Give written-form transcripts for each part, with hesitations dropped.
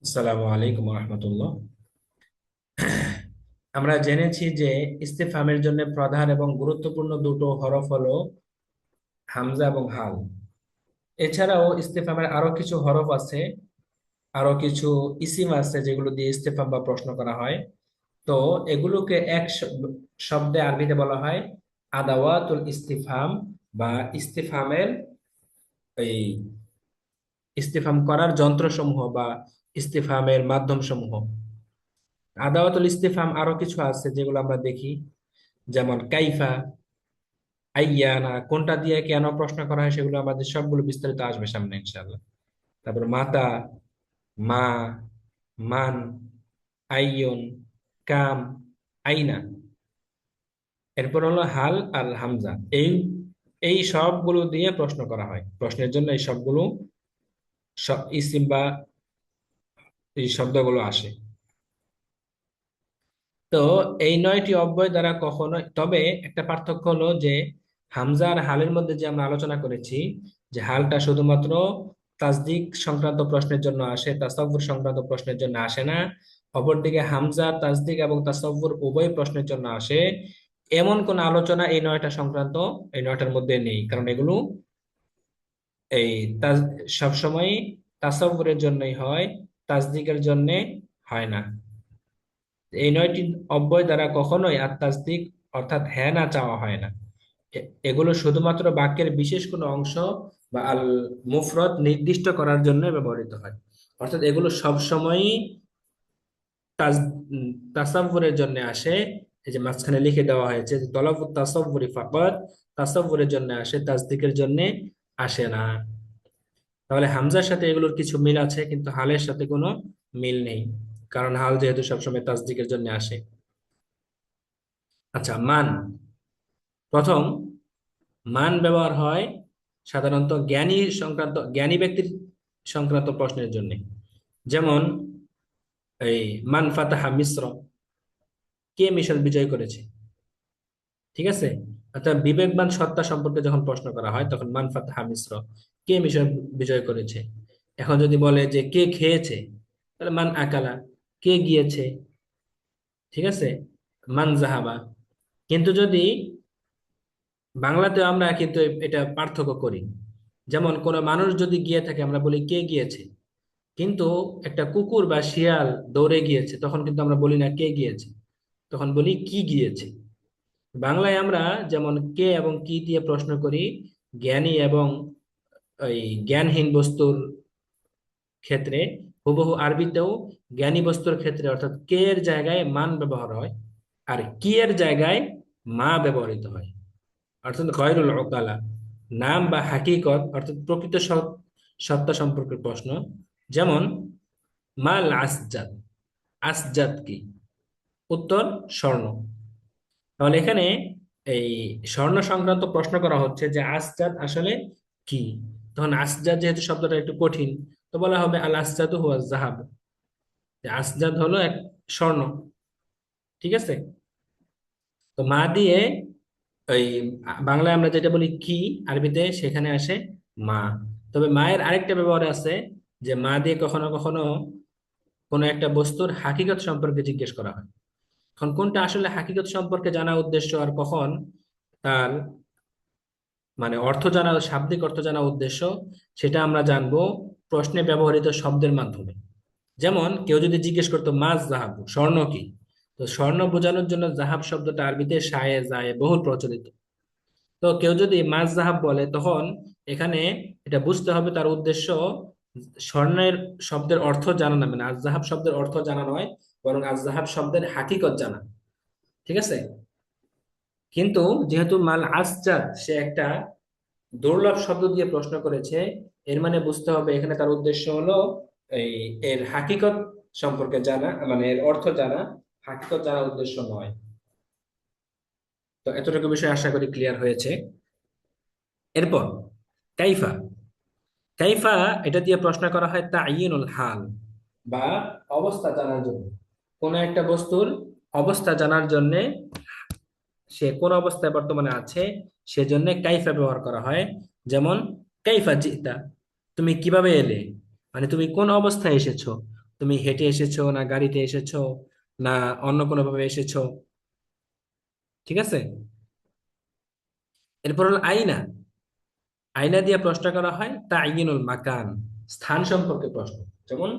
আসসালামু আলাইকুম রহমতুল্লাহ। আমরা জেনেছি যে ইস্তেফহামের জন্য প্রধান এবং গুরুত্বপূর্ণ দুটো হরফ হলো হামজা এবং হাল। এছাড়াও ইস্তেফহামের আরো কিছু হরফ আছে, আরো কিছু ইসিম আছে যেগুলো দিয়ে ইস্তেফহাম বা প্রশ্ন করা হয়। তো এগুলোকে এক শব্দে আরবিতে বলা হয় আদাওয়াতুল ইস্তিফহাম বা ইস্তিফহামের এই ইস্তিফহাম করার যন্ত্রসমূহ বা ইস্তিফহামের মাধ্যম সমূহ। আদাওয়াতুল ইস্তিফহাম আরো কিছু আছে যেগুলো আমরা দেখি, যেমন কাইফা, আইয়ানা, কোনটা দিয়ে কেন প্রশ্ন করা হয় সেগুলো আমাদের সবগুলো বিস্তারিত আসবে সামনে ইনশাআল্লাহ। তারপর মাতা, মা, মান, আইয়ুন, কাম, আইনা। এরপর হলো হাল আর হামজা। এই এই সবগুলো দিয়ে প্রশ্ন করা হয়, প্রশ্নের জন্য এই সবগুলো ইসিম বা এই শব্দগুলো আসে। তো এই 9টি অব্যয় দ্বারা কখনো, তবে একটা পার্থক্য হলো যে হামজা আর হালের মধ্যে যে আমরা আলোচনা করেছি যে হালটা শুধুমাত্র তাসদিক সংক্রান্ত প্রশ্নের জন্য আসে, তাসাউফুর সংক্রান্ত প্রশ্নের জন্য আসে না। অপরদিকে হামজা তাসদিক এবং তাসাউফুর উভয় প্রশ্নের জন্য আসে। এমন কোন আলোচনা এই 9টা সংক্রান্ত, এই 9টার মধ্যে নেই, কারণ এগুলো এই সবসময় তাসাউফুরের জন্যই হয়, তাসদিকের জন্য হয় না। এই 9টি অব্যয় দ্বারা কখনোই আত্মাস্তিক অর্থাৎ হ্যাঁ না চাওয়া হয় না। এগুলো শুধুমাত্র বাক্যের বিশেষ কোনো অংশ বা আল মুফরদ নির্দিষ্ট করার জন্য ব্যবহৃত হয়। অর্থাৎ এগুলো সব সময়ই তাস তাসাব্বুরের জন্য আসে। এই যে মাঝখানে লিখে দেওয়া হয়েছে যে তলাবুত তাসাব্বুরি ফাকাত, তাসাব্বুরের জন্য আসে, তাসদিকের জন্য আসে না। তাহলে হামজার সাথে এগুলোর কিছু মিল আছে, কিন্তু হালের সাথে কোনো মিল নেই, কারণ হাল যেহেতু সবসময় তাসদিকের জন্য আসে। আচ্ছা, মান। প্রথম, মান ব্যবহার হয় সাধারণত জ্ঞানী ব্যক্তির সংক্রান্ত প্রশ্নের জন্য। যেমন এই মান ফাতাহা মিশ্র, কে মিশর বিজয় করেছে। ঠিক আছে, অর্থাৎ বিবেকবান সত্তা সম্পর্কে যখন প্রশ্ন করা হয় তখন মান ফাতাহা মিশ্র, কে মিশর বিজয় করেছে। এখন যদি বলে যে কে খেয়েছে, তাহলে মান আকালা, কে গিয়েছে। ঠিক আছে, মান জাহাবা। কিন্তু যদি বাংলাতে আমরা কিন্তু এটা পার্থক্য করি। যেমন কোন মানুষ যদি গিয়ে থাকে আমরা বলি কে গিয়েছে, কিন্তু একটা কুকুর বা শিয়াল দৌড়ে গিয়েছে তখন কিন্তু আমরা বলি না কে গিয়েছে, তখন বলি কি গিয়েছে। বাংলায় আমরা যেমন কে এবং কি দিয়ে প্রশ্ন করি জ্ঞানী এবং ওই জ্ঞানহীন বস্তুর ক্ষেত্রে, হুবহু আরবিতেও জ্ঞানী বস্তুর ক্ষেত্রে অর্থাৎ কে এর জায়গায় মান ব্যবহার হয়, আর কি এর জায়গায় মা ব্যবহৃত হয়। অর্থাৎ গয়রুল উকালা, নাম বা হাকিকত অর্থাৎ প্রকৃত সত্তা সম্পর্কের প্রশ্ন। যেমন মাল আসজাদ, আসজাদ কি, উত্তর স্বর্ণ। তাহলে এখানে এই স্বর্ণ সংক্রান্ত প্রশ্ন করা হচ্ছে যে আসজাদ আসলে কি। তখন আসজাদ যেহেতু শব্দটা একটু কঠিন, তো বলা হবে আল আসজাদু হুয়া জাহাব, যে আসজাদ হলো এক স্বর্ণ। ঠিক আছে, তো মা দিয়ে ওই বাংলায় আমরা যেটা বলি কি, আরবিতে সেখানে আসে মা। তবে মায়ের আরেকটা ব্যবহার আছে, যে মা দিয়ে কখনো কখনো কোনো একটা বস্তুর হাকিকত সম্পর্কে জিজ্ঞেস করা হয়। এখন কোনটা আসলে হাকিকত সম্পর্কে জানা উদ্দেশ্য আর কখন তার মানে অর্থ জানা, শাব্দিক অর্থ জানা উদ্দেশ্য, সেটা আমরা জানবো প্রশ্নে ব্যবহৃত শব্দের মাধ্যমে। যেমন কেউ যদি জিজ্ঞেস করতো মাছ জাহাবু, স্বর্ণ কি, তো স্বর্ণ বোঝানোর জন্য জাহাব শব্দটা আরবিতে শায়ে যায় বহুল প্রচলিত। তো কেউ যদি মাছ জাহাব বলে তখন এখানে এটা বুঝতে হবে তার উদ্দেশ্য স্বর্ণের শব্দের অর্থ জানা না, মানে আজজাহাব শব্দের অর্থ জানা নয়, বরং আজজাহাব শব্দের হাকিকত জানা। ঠিক আছে, কিন্তু যেহেতু মাল আসজাদ সে একটা দুর্লভ শব্দ দিয়ে প্রশ্ন করেছে, এর মানে বুঝতে হবে এখানে তার উদ্দেশ্য হলো এই এর হাকিকত সম্পর্কে জানা, মানে এর অর্থ জানা, হাকিকত জানা উদ্দেশ্য নয়। তো এতটুকু বিষয় আশা করি ক্লিয়ার হয়েছে। এরপর কাইফা। কাইফা এটা দিয়ে প্রশ্ন করা হয় তাইয়িনুল হাল বা অবস্থা জানার জন্য। কোন একটা বস্তুর অবস্থা জানার জন্য সে কোন অবস্থায় বর্তমানে আছে সেজন্য কাইফা ব্যবহার করা হয়। যেমন কাইফা জিতা, তুমি কিভাবে এলে, মানে তুমি কোন অবস্থায় এসেছো। তুমি হেঁটে এসেছো না গাড়িতে এসেছো না অন্য কোনো ভাবে এসেছো। ঠিক আছে। এরপর হলো আইনা। আয়না দিয়ে প্রশ্ন করা হয় তাইয়িনুল মাকান, স্থান সম্পর্কে প্রশ্ন। যেমন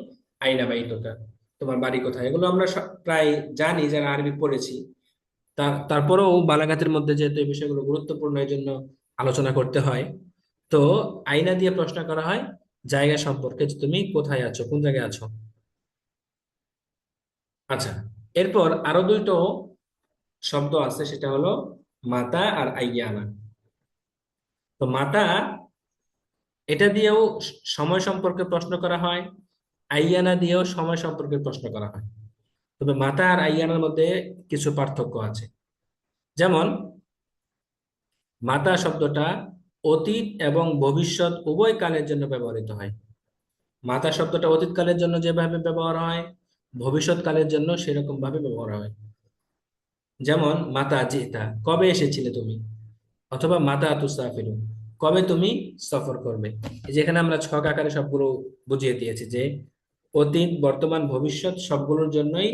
আইনা বাইতুকা, তোমার বাড়ি কোথায়। এগুলো আমরা প্রায় জানি যারা আরবি পড়েছি। তারপরেও বালাগাতের মধ্যে যেহেতু এই বিষয়গুলো গুরুত্বপূর্ণ, এই জন্য আলোচনা করতে হয়। তো আয়না দিয়ে প্রশ্ন করা হয় জায়গা সম্পর্কে, যে তুমি কোথায় আছো, কোন জায়গায় আছো। আচ্ছা, এরপর আরো দুটো শব্দ আছে, সেটা হলো মাতা আর আইয়ানা। তো মাতা, এটা দিয়েও সময় সম্পর্কে প্রশ্ন করা হয়, আইয়ানা দিয়েও সময় সম্পর্কে প্রশ্ন করা হয়। তবে মাতা আর আইয়ানার মধ্যে কিছু পার্থক্য আছে। যেমন মাতা শব্দটা অতীত এবং ভবিষ্যৎ উভয় কালের জন্য ব্যবহৃত হয়। মাতা শব্দটা অতীত কালের জন্য যেভাবে ব্যবহার হয়, ভবিষ্যৎ কালের জন্য সেরকম ভাবে ব্যবহার হয়। যেমন মাতা জিতা, কবে এসেছিলে তুমি। অথবা মাতা তুসাফিরু, কবে তুমি সফর করবে। এই যে এখানে আমরা ছক আকারে সবগুলো বুঝিয়ে দিয়েছি যে অতীত বর্তমান ভবিষ্যৎ সবগুলোর জন্যই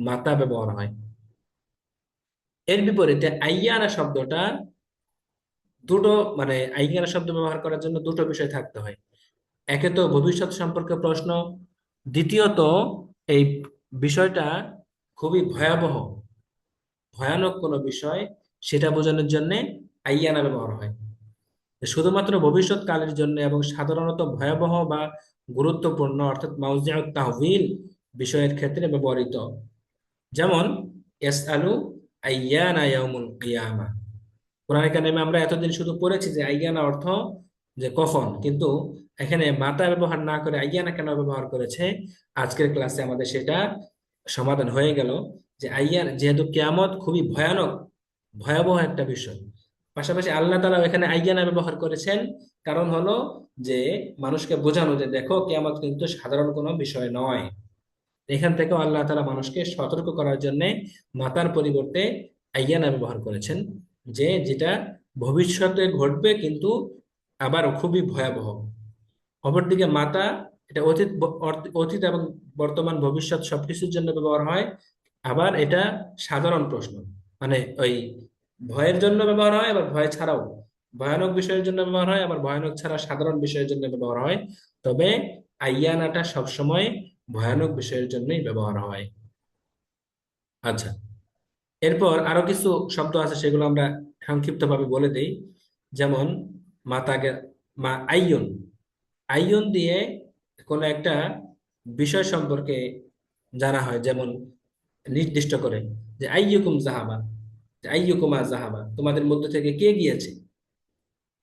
মাতা ব্যবহার হয়। এর বিপরীতে আইয়ানা শব্দটা দুটো, মানে আইয়ানা শব্দ ব্যবহার করার জন্য দুটো বিষয় থাকতে হয়। একে তো ভবিষ্যৎ সম্পর্কে প্রশ্ন, দ্বিতীয়ত এই বিষয়টা খুবই ভয়াবহ, ভয়ানক কোনো বিষয়, সেটা বোঝানোর জন্য আইয়ানা ব্যবহার হয়। শুধুমাত্র ভবিষ্যৎ কালের জন্য এবং সাধারণত ভয়াবহ বা গুরুত্বপূর্ণ অর্থাৎ মাউজিআত তাহবিল বিষয়ের ক্ষেত্রে ব্যবহৃত। যেমন ইয়াসআলু আইয়ানা ইয়াউমুল কিয়ামা। কোরআন কারিমে আমরা এতদিন শুধু পড়েছি যে আইয়ানা অর্থ যে কখন, কিন্তু এখানে মাতা ব্যবহার না করে আইয়ানা কেন ব্যবহার করেছে, আজকের ক্লাসে আমাদের সেটা সমাধান হয়ে গেল। যে আইয়ান, যেহেতু কিয়ামত খুবই ভয়ানক, ভয়াবহ একটা বিষয়, পাশাপাশি আল্লাহ তাআলা এখানে আইয়ানা ব্যবহার করেছেন, কারণ হলো যে মানুষকে বোঝানো যে দেখো কিয়ামত কিন্তু সাধারণ কোনো বিষয় নয়। এখান থেকেও আল্লাহ তাআলা মানুষকে সতর্ক করার জন্য মাতার পরিবর্তে আইয়ানা ব্যবহার করেছেন, যে যেটা ভবিষ্যতে ঘটবে কিন্তু আবার খুবই ভয়াবহ। অপরদিকে মাতা, এটা অতীত অতীত এবং বর্তমান ভবিষ্যৎ সবকিছুর জন্য ব্যবহার হয়। আবার এটা সাধারণ প্রশ্ন, মানে ওই ভয়ের জন্য ব্যবহার হয়, আবার ভয় ছাড়াও ভয়ানক বিষয়ের জন্য ব্যবহার হয়, আবার ভয়ানক ছাড়া সাধারণ বিষয়ের জন্য ব্যবহার হয়। তবে আইয়ানাটা সবসময় ভয়ানক বিষয়ের জন্যই ব্যবহার হয়। আচ্ছা, এরপর আরো কিছু শব্দ আছে, সেগুলো আমরা সংক্ষিপ্তভাবে বলে দেই। যেমন মাতাকে, আইয়ুন, আইয়ুন দিয়ে কোনো একটা বিষয় সম্পর্কে জানা হয়। যেমন নির্দিষ্ট করে যে আইয়ুকুম জাহাবা, যে আইয়ুকুমা জাহাবা, তোমাদের মধ্য থেকে কে গিয়েছে।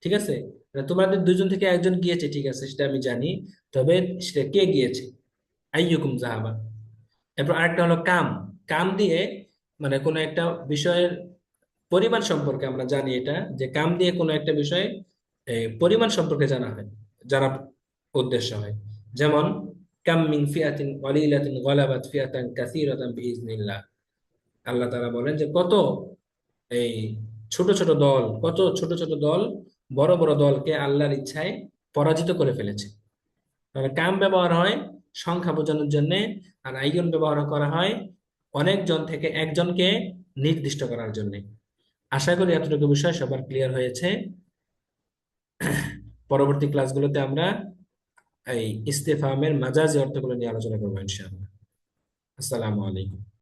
ঠিক আছে, মানে তোমাদের দুজন থেকে একজন গিয়েছে, ঠিক আছে, সেটা আমি জানি, তবে সেটা কে গিয়েছে, আইয়ুকুম জাহাবা। এরপর আরেকটা হলো কাম। কাম দিয়ে মানে কোনো একটা বিষয়ের পরিমাণ সম্পর্কে আমরা জানি, এটা যে কাম দিয়ে কোনো একটা বিষয় পরিমাণ সম্পর্কে জানা হয়, জানা উদ্দেশ্য হয়। যেমন কাম মিন ফিয়াতিন কলিলাতিন গলাবাত ফিয়াতান কাসীরাতান বিইজনিল্লাহ। আল্লাহ তাআলা বলেন যে কত এই ছোট ছোট দল, কত ছোট ছোট দল বড় বড় দলকে আল্লাহর ইচ্ছায় পরাজিত করে ফেলেছে। তাহলে কাম ব্যবহার হয় সংখ্যা বোঝানোর জন্য, আর আইয়ন ব্যবহার করা হয় অনেকজন থেকে একজনকে নির্দিষ্ট করার জন্য। আশা করি এতটুকু বিষয় সবার ক্লিয়ার হয়েছে। পরবর্তী ক্লাসগুলোতে আমরা এই ইস্তেফামের মাজাজি অর্থগুলো নিয়ে আলোচনা করবো ইনশাআল্লাহ। আসসালামু আলাইকুম।